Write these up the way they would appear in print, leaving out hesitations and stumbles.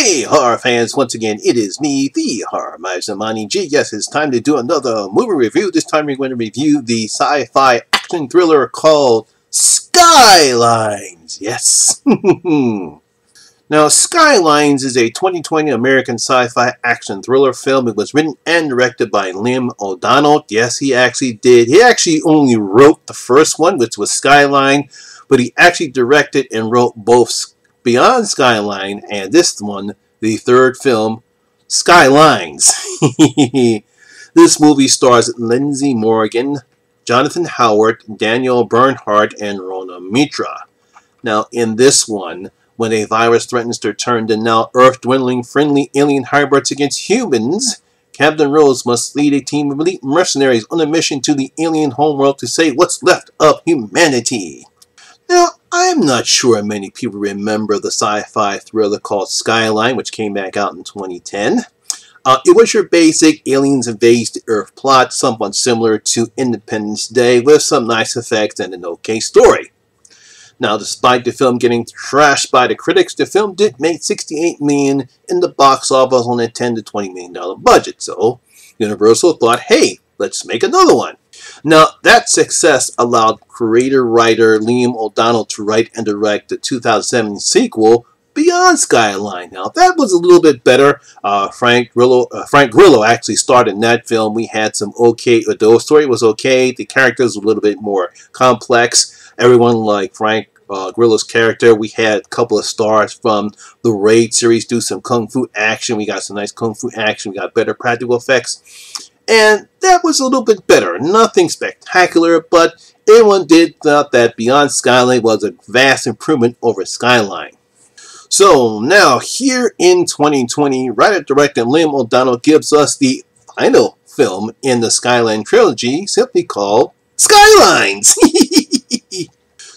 Hey, horror fans, once again, it is me, the Horror Mazamani G. Yes, it's time to do another movie review. This time we're going to review the sci-fi action thriller called Skylines. Yes. Now, Skylines is a 2020 American sci-fi action thriller film. It was written and directed by Liam O'Donnell. Yes, he actually did. He actually only wrote the first one, which was Skyline, but he actually directed and wrote both Beyond Skyline and this one, the third film, Skylines. This movie stars Lindsay Morgan, Jonathan Howard, Daniel Bernhardt, and Rona Mitra. Now, in this one, when a virus threatens to turn the now Earth-dwindling friendly alien hybrids against humans, Captain Rose must lead a team of elite mercenaries on a mission to the alien homeworld to save what's left of humanity. Now, I'm not sure many people remember the sci-fi thriller called Skyline, which came back out in 2010. It was your basic aliens invades the Earth plot, somewhat similar to Independence Day, with some nice effects and an okay story. Now, despite the film getting trashed by the critics, the film did make $68 million in the box office on a $10 to $20 million budget. So, Universal thought, hey, let's make another one. Now, that success allowed creator-writer Liam O'Donnell to write and direct the 2007 sequel, Beyond Skyline. Now, that was a little bit better. Frank Grillo actually starred in that film. We had some okay, the story was okay. The characters were a little bit more complex. Everyone like Frank Grillo's character. We had a couple of stars from the Raid series do some kung fu action. We got some nice kung fu action. We got better practical effects. And that was a little bit better. Nothing spectacular, but everyone did thought that Beyond Skyline was a vast improvement over Skyline. So now, here in 2020, writer-director Liam O'Donnell gives us the final film in the Skyline trilogy, simply called Skylines.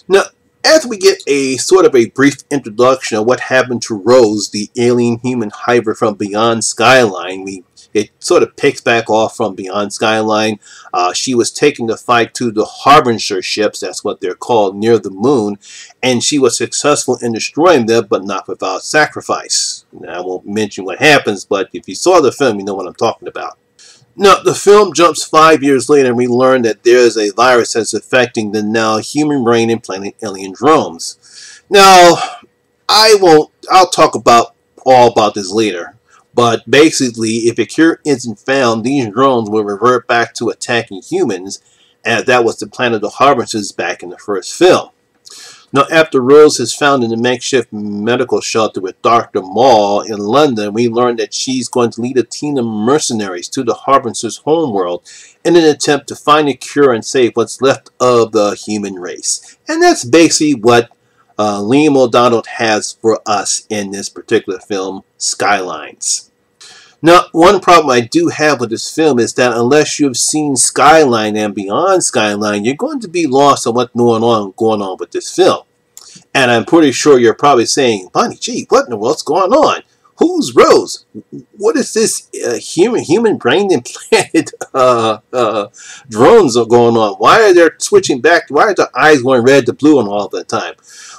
Now, after we get a sort of a brief introduction of what happened to Rose, the alien human hybrid from Beyond Skyline, it sort of picks back off from Beyond Skyline. She was taken to fight to the Harbinger ships, that's what they're called, near the moon, and she was successful in destroying them, but not without sacrifice. Now, I won't mention what happens, but if you saw the film, you know what I'm talking about. Now, the film jumps 5 years later, and we learn that there is a virus that's affecting the now human brain implanted alien drones. Now, I'll talk all about this later. But basically, if a cure isn't found, these drones will revert back to attacking humans, as that was the plan of the Harbingers back in the first film. Now, after Rose is found in the makeshift medical shelter with Dr. Maul in London, we learn that she's going to lead a team of mercenaries to the Harbingers' homeworld in an attempt to find a cure and save what's left of the human race. And that's basically what Liam O'Donnell has for us in this particular film, Skylines. Now, one problem I do have with this film is that unless you've seen Skyline and Beyond Skyline, you're going to be lost on what's going on with this film. And I'm pretty sure you're probably saying, Bonnie, gee, what in the world's going on? Who's Rose? What is this human brain implanted drones are going on? Why are they switching back? Why are their eyes going red to blue and all the time?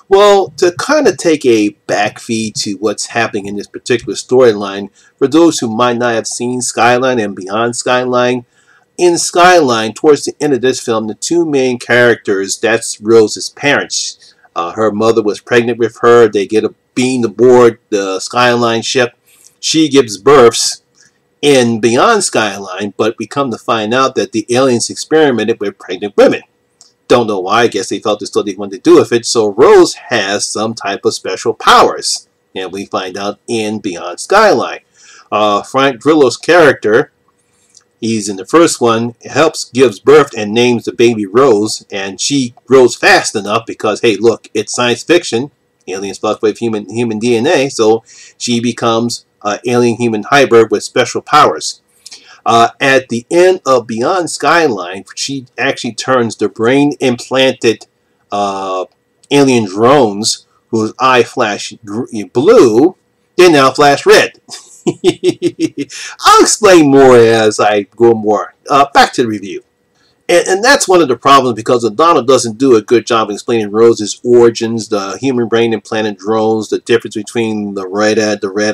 Well, to kind of take a backfeed to what's happening in this particular storyline, for those who might not have seen Skyline and Beyond Skyline, in Skyline, towards the end of this film, the two main characters, that's Rose's parents. Her mother was pregnant with her. They get beamed aboard the Skyline ship. She gives birth in Beyond Skyline, but we come to find out that the aliens experimented with pregnant women. Don't know why. I guess they felt as though they wanted to do with it. So Rose has some type of special powers. And we find out in Beyond Skyline. Frank Grillo's character, he's in the first one, gives birth and names the baby Rose. And she grows fast enough because, hey, look, it's science fiction. Aliens fuck with human DNA. So she becomes an alien human hybrid with special powers. At the end of Beyond Skyline, she actually turns the brain-implanted alien drones whose eye flash blue, they now flash red. I'll explain more as I go more. Back to the review. And that's one of the problems, because O'Donnell doesn't do a good job explaining Rose's origins, the human brain implanted drones, the difference between the red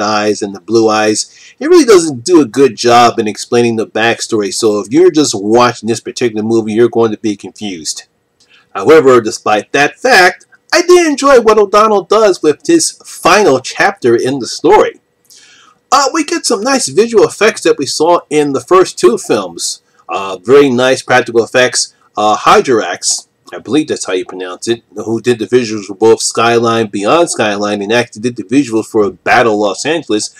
eyes and the blue eyes. He really doesn't do a good job in explaining the backstory. So if you're just watching this particular movie, you're going to be confused. However, despite that fact, I did enjoy what O'Donnell does with his final chapter in the story. We get some nice visual effects that we saw in the first two films. Very nice practical effects. Hydrax, I believe that's how you pronounce it, who did the visuals for both Skyline, Beyond Skyline, and actually did the visuals for Battle Los Angeles,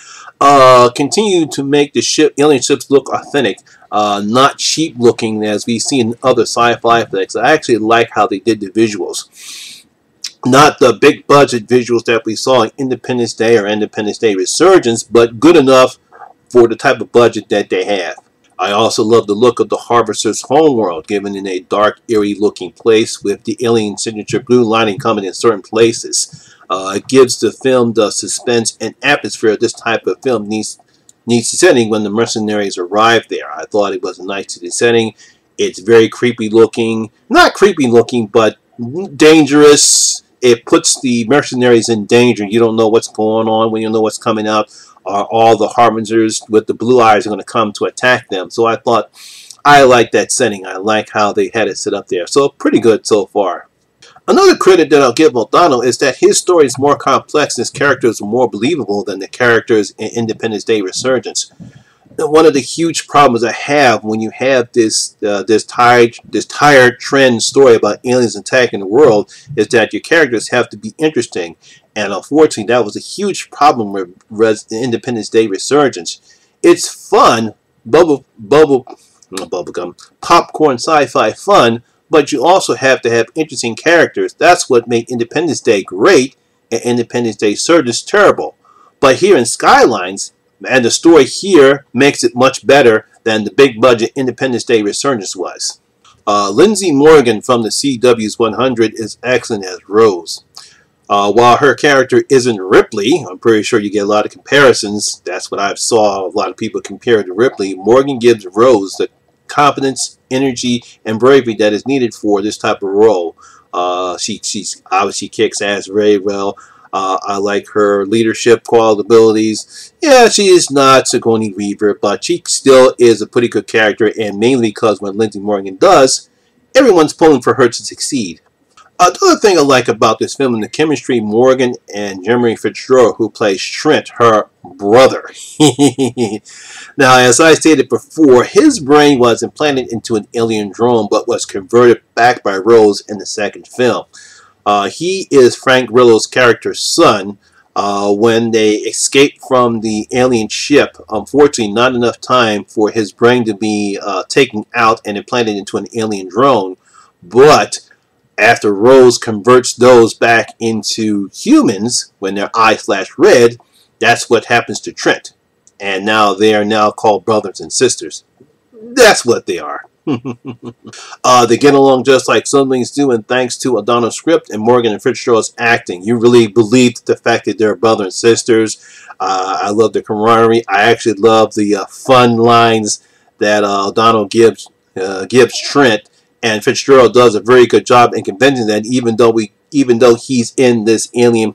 continued to make the alien ships look authentic, not cheap looking as we see in other sci-fi flicks. I actually like how they did the visuals. Not the big budget visuals that we saw in Independence Day or Independence Day Resurgence, but good enough for the type of budget that they have. I also love the look of the Harvester's homeworld, given in a dark, eerie looking place with the alien signature blue lining coming in certain places. It gives the film the suspense and atmosphere this type of film needs setting when the mercenaries arrive there. I thought it was a nice setting. It's very creepy looking. Not creepy looking, but dangerous. It puts the mercenaries in danger. You don't know what's going on when you know what's coming out. Are all the harbingers with the blue eyes are going to come to attack them? So I thought, I like that setting. I like how they had it set up there. So pretty good so far. Another credit that I'll give O'Donnell is that his story is more complex and his characters are more believable than the characters in Independence Day Resurgence. One of the huge problems I have when you have this tired trend story about aliens attacking the world is that your characters have to be interesting, and unfortunately that was a huge problem with Independence Day Resurgence. It's fun, bubblegum, popcorn sci-fi fun, but you also have to have interesting characters. That's what made Independence Day great and Independence Day Resurgence terrible. But here in Skylines, and the story here makes it much better than the big budget Independence Day Resurgence was. Lindsay Morgan from the CW's 100 is excellent as Rose. While her character isn't Ripley, I'm pretty sure you get a lot of comparisons. That's what I've saw a lot of people compare to Ripley. Morgan gives Rose the confidence, energy, and bravery that is needed for this type of role. She's obviously kicks ass very well. I like her leadership qualities. Yeah, she is not Sigourney Weaver, but she still is a pretty good character, and mainly because when Lindsay Morgan does, everyone's pulling for her to succeed. The other thing I like about this film is the chemistry Morgan and Jeremy Fitzgerald, who plays Trent, her brother. Now, as I stated before, his brain was implanted into an alien drone, but was converted back by Rose in the second film. He is Frank Grillo's character's son. When they escaped from the alien ship, unfortunately not enough time for his brain to be taken out and implanted into an alien drone, but after Rose converts those back into humans when their eyes flash red, that's what happens to Trent. And now they are now called brothers and sisters. That's what they are. They get along just like siblings do, and thanks to O'Donnell's script and Morgan and Fitzgerald's acting, you really believe the fact that they're brother and sisters. I love the camaraderie. I actually love the fun lines that O'Donnell gives Trent, and Fitzgerald does a very good job in convincing that even though he's in this alien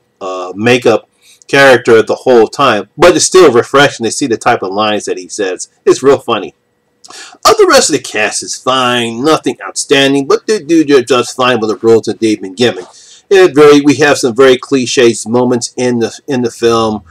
makeup character the whole time, but it's still refreshing to see the type of lines that he says. It's real funny. The rest of the cast is fine, nothing outstanding, but they do just fine with the roles that they've been given. We have some very cliché moments in the film.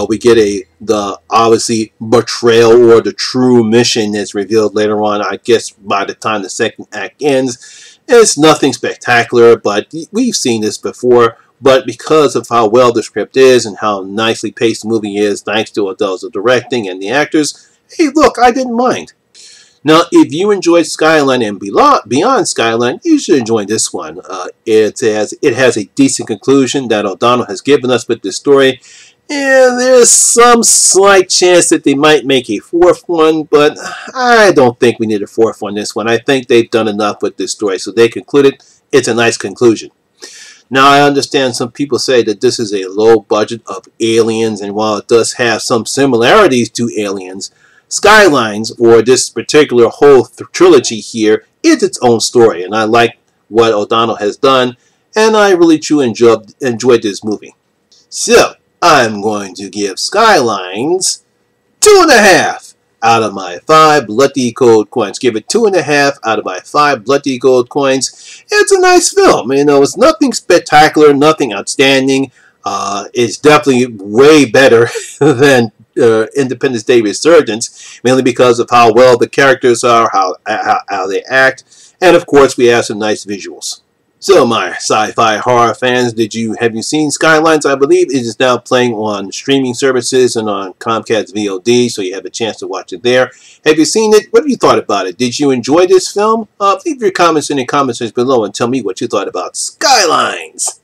We get the obviously betrayal or the true mission that's revealed later on. I guess by the time the second act ends, it's nothing spectacular, but we've seen this before. But because of how well the script is and how nicely paced the movie is, thanks to Adele's directing and the actors, hey, look, I didn't mind. Now, if you enjoyed Skyline and Beyond Skyline, you should enjoy this one. It has a decent conclusion that O'Donnell has given us with this story, and there's some slight chance that they might make a fourth one, but I don't think we need a fourth one this one. I think they've done enough with this story, so they concluded it's a nice conclusion. Now, I understand some people say that this is a low budget of Aliens, and while it does have some similarities to Aliens, Skylines, or this particular whole trilogy here, it's its own story, and I like what O'Donnell has done, and I really truly enjoyed this movie. So, I'm going to give Skylines 2.5 out of my 5 Bloody Gold coins. Give it 2.5 out of my 5 Bloody Gold coins. It's a nice film. You know, it's nothing spectacular, nothing outstanding. It's definitely way better than Independence Day Resurgence, mainly because of how well the characters are, how they act, and of course we have some nice visuals. So my sci-fi horror fans, have you seen Skylines? I believe it is now playing on streaming services and on Comcast VOD, so you have a chance to watch it there. Have you seen it? What have you thought about it? Did you enjoy this film? Leave your comments in the comment section below and tell me what you thought about Skylines.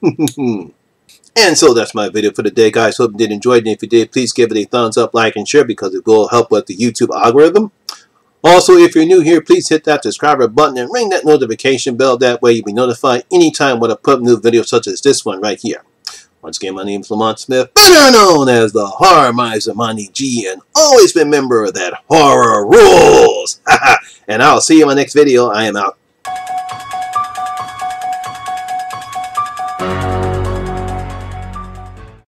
And so that's my video for today, guys. Hope you did enjoy it. And if you did, please give it a thumbs up, like, and share because it will help with the YouTube algorithm. Also, if you're new here, please hit that subscriber button and ring that notification bell. That way you'll be notified anytime when I put up new videos such as this one right here. Once again, my name is Lamont Smith, better known as the Horror Miser Monty G, and always remember that horror rules. And I'll see you in my next video. I am out.